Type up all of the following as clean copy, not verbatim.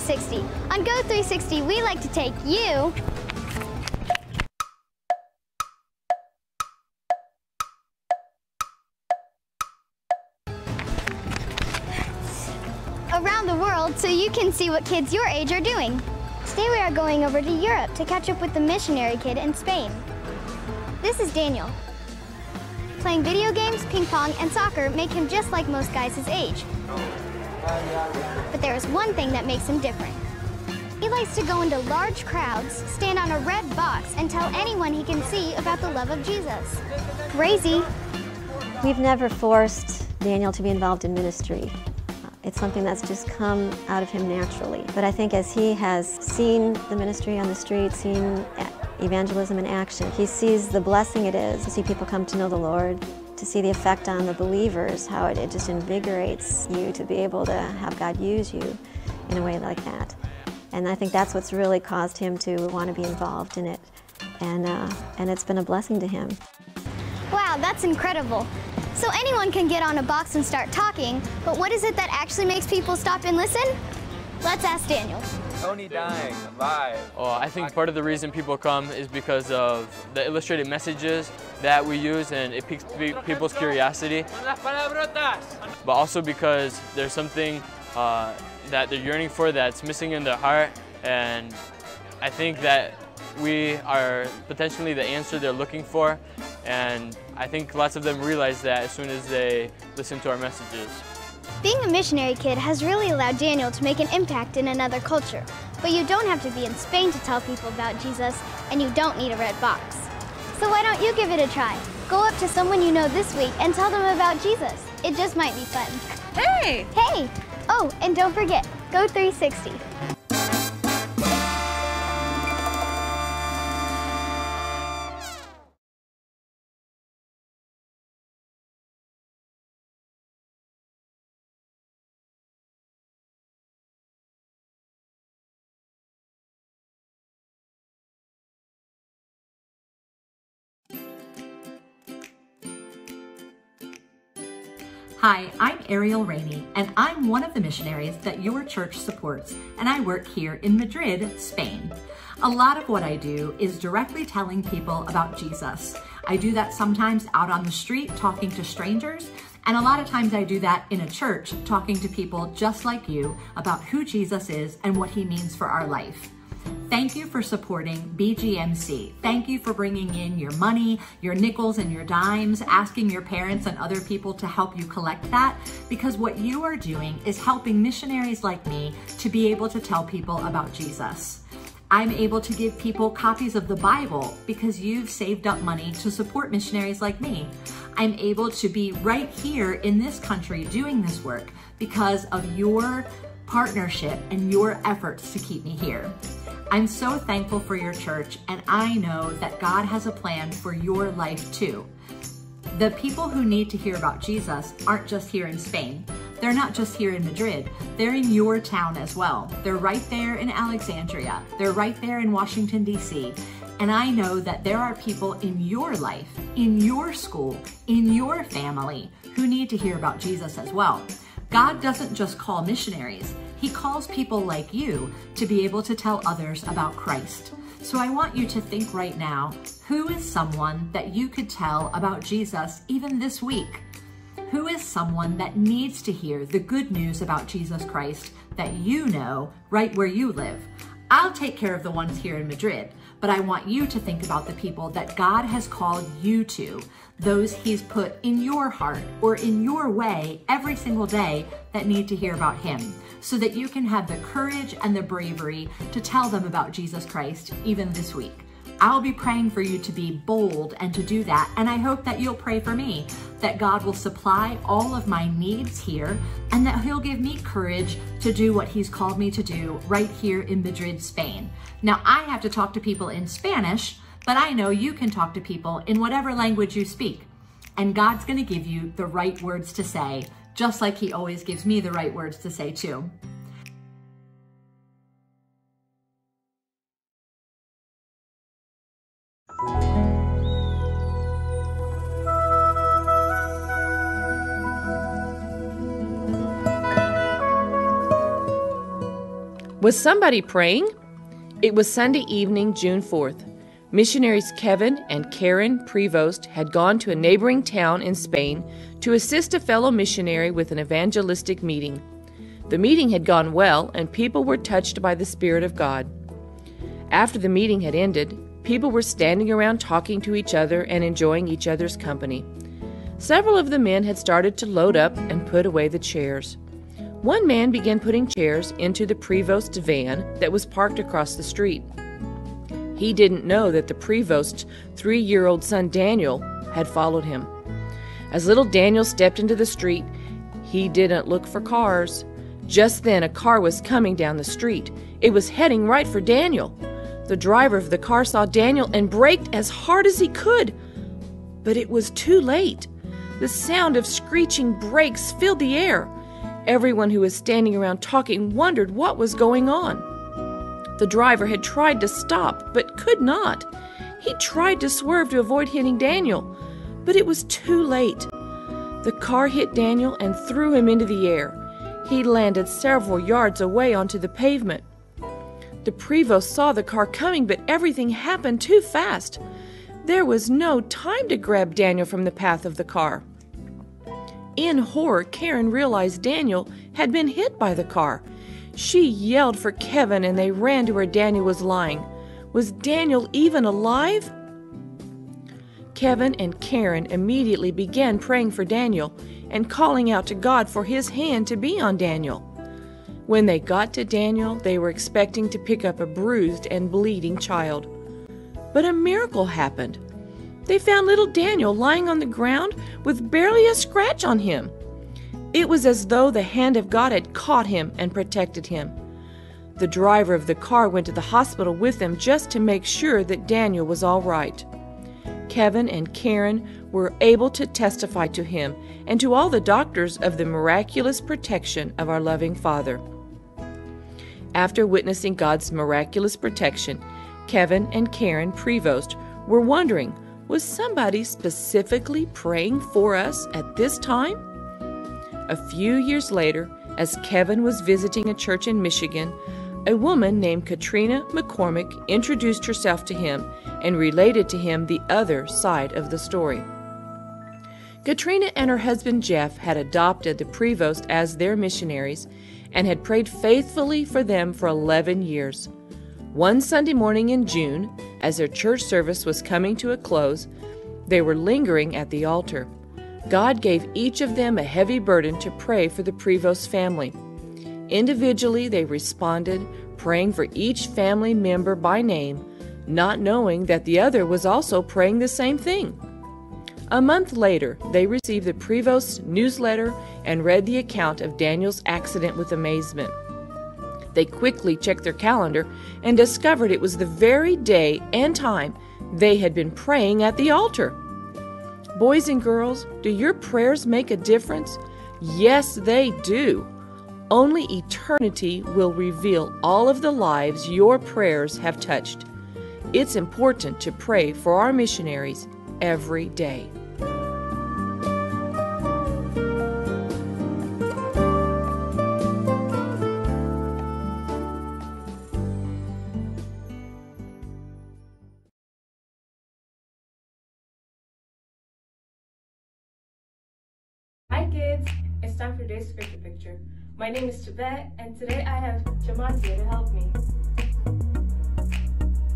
360. On Go 360, we like to take you around the world so you can see what kids your age are doing. Today we are going over to Europe to catch up with the missionary kid in Spain. This is Daniel. Playing video games, ping pong, and soccer make him just like most guys his age. But there is one thing that makes him different. He likes to go into large crowds, stand on a red box, and tell anyone he can see about the love of Jesus. Crazy. We've never forced Daniel to be involved in ministry. It's something that's just come out of him naturally. But I think as he has seen the ministry on the street, seen evangelism in action, he sees the blessing it is to see people come to know the Lord, to see the effect on the believers, how it just invigorates you to be able to have God use you in a way like that. And I think that's what's really caused him to want to be involved in it. And it's been a blessing to him. Wow, that's incredible. So anyone can get on a box and start talking, but what is it that actually makes people stop and listen? Let's ask Daniel. Tony dying, alive. Oh, I think part of the reason people come is because of the illustrated messages that we use, and it piques people's curiosity. But also because there's something that they're yearning for that's missing in their heart, and I think that we are potentially the answer they're looking for, and I think lots of them realize that as soon as they listen to our messages. Being a missionary kid has really allowed Daniel to make an impact in another culture. But you don't have to be in Spain to tell people about Jesus, and you don't need a red box. So why don't you give it a try? Go up to someone you know this week and tell them about Jesus. It just might be fun. Hey! Hey! Oh, and don't forget, Go 360. Hi, I'm Ariel Rainey, and I'm one of the missionaries that your church supports, and I work here in Madrid, Spain. A lot of what I do is directly telling people about Jesus. I do that sometimes out on the street, talking to strangers, and a lot of times I do that in a church, talking to people just like you about who Jesus is and what he means for our life. Thank you for supporting BGMC. Thank you for bringing in your money, your nickels and your dimes, asking your parents and other people to help you collect that, because what you are doing is helping missionaries like me to be able to tell people about Jesus. I'm able to give people copies of the Bible because you've saved up money to support missionaries like me. I'm able to be right here in this country doing this work because of your partnership and your efforts to keep me here. I'm so thankful for your church, and I know that God has a plan for your life too. The people who need to hear about Jesus aren't just here in Spain. They're not just here in Madrid. They're in your town as well. They're right there in Alexandria. They're right there in Washington, D.C. And I know that there are people in your life, in your school, in your family who need to hear about Jesus as well. God doesn't just call missionaries. He calls people like you to be able to tell others about Christ. So I want you to think right now, who is someone that you could tell about Jesus even this week? Who is someone that needs to hear the good news about Jesus Christ that you know right where you live? I'll take care of the ones here in Madrid, but I want you to think about the people that God has called you to, those he's put in your heart or in your way every single day that need to hear about him, so that you can have the courage and the bravery to tell them about Jesus Christ even this week. I'll be praying for you to be bold and to do that, and I hope that you'll pray for me, that God will supply all of my needs here, and that he'll give me courage to do what he's called me to do right here in Madrid, Spain. Now, I have to talk to people in Spanish, but I know you can talk to people in whatever language you speak, and God's gonna give you the right words to say, just like he always gives me the right words to say too. Was somebody praying? It was Sunday evening, June 4th. Missionaries Kevin and Karen Prevost had gone to a neighboring town in Spain to assist a fellow missionary with an evangelistic meeting. The meeting had gone well, and people were touched by the Spirit of God. After the meeting had ended, people were standing around talking to each other and enjoying each other's company. Several of the men had started to load up and put away the chairs. One man began putting chairs into the Prevost van that was parked across the street. He didn't know that the Prevost's 3-year-old son Daniel had followed him. As little Daniel stepped into the street, he didn't look for cars. Just then a car was coming down the street. It was heading right for Daniel. The driver of the car saw Daniel and braked as hard as he could. But it was too late. The sound of screeching brakes filled the air. Everyone who was standing around talking wondered what was going on. The driver had tried to stop, but could not. He tried to swerve to avoid hitting Daniel, but it was too late. The car hit Daniel and threw him into the air. He landed several yards away onto the pavement. The Prevost saw the car coming, but everything happened too fast. There was no time to grab Daniel from the path of the car. In horror, Karen realized Daniel had been hit by the car. She yelled for Kevin, and they ran to where Daniel was lying. Was Daniel even alive? Kevin and Karen immediately began praying for Daniel and calling out to God for his hand to be on Daniel. When they got to Daniel, they were expecting to pick up a bruised and bleeding child. But a miracle happened. They found little Daniel lying on the ground with barely a scratch on him. It was as though the hand of God had caught him and protected him. The driver of the car went to the hospital with them just to make sure that Daniel was all right. Kevin and Karen were able to testify to him and to all the doctors of the miraculous protection of our loving Father. After witnessing God's miraculous protection, Kevin and Karen Prevost were wondering, was somebody specifically praying for us at this time? A few years later, as Kevin was visiting a church in Michigan, a woman named Katrina McCormick introduced herself to him and related to him the other side of the story. Katrina and her husband Jeff had adopted the Prevost as their missionaries and had prayed faithfully for them for 11 years. One Sunday morning in June, as their church service was coming to a close, they were lingering at the altar. God gave each of them a heavy burden to pray for the Prevost family. Individually, they responded, praying for each family member by name, not knowing that the other was also praying the same thing. A month later, they received the Prevost newsletter and read the account of Daniel's accident with amazement. They quickly checked their calendar and discovered it was the very day and time they had been praying at the altar. Boys and girls, do your prayers make a difference? Yes, they do. Only eternity will reveal all of the lives your prayers have touched. It's important to pray for our missionaries every day. Hi kids, it's time for today's scripture picture. My name is Javette, and today I have Jamontia to help me.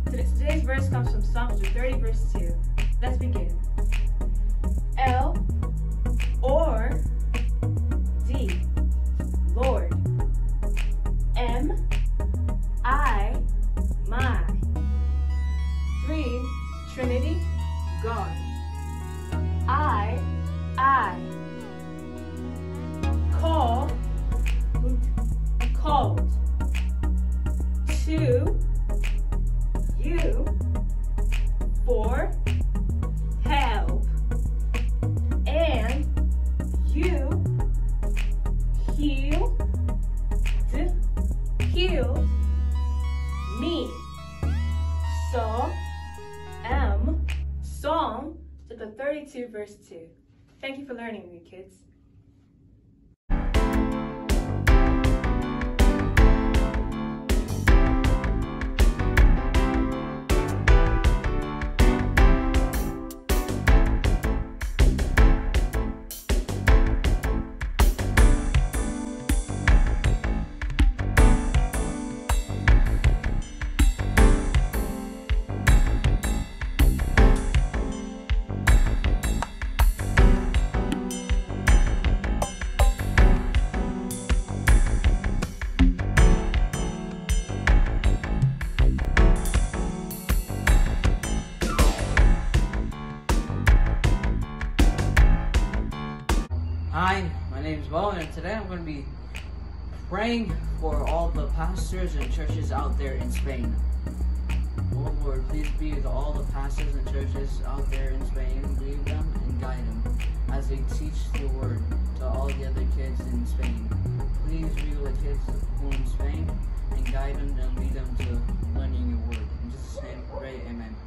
Today's verse comes from Psalms 30 verse 2. Let's begin. L or D, Lord. M, I, my. 3, Trinity, God. I. Call, called. 2, you. 4, help. And you, healed, healed me. Psalm 32 verse 2. Thank you for learning with me, kids. Well, and today I'm going to be praying for all the pastors and churches out there in Spain. Oh Lord, please be with all the pastors and churches out there in Spain. Lead them and guide them as they teach the word to all the other kids in Spain. Please be with the kids who are in Spain and guide them and lead them to learning your word. In Jesus' name, pray, amen.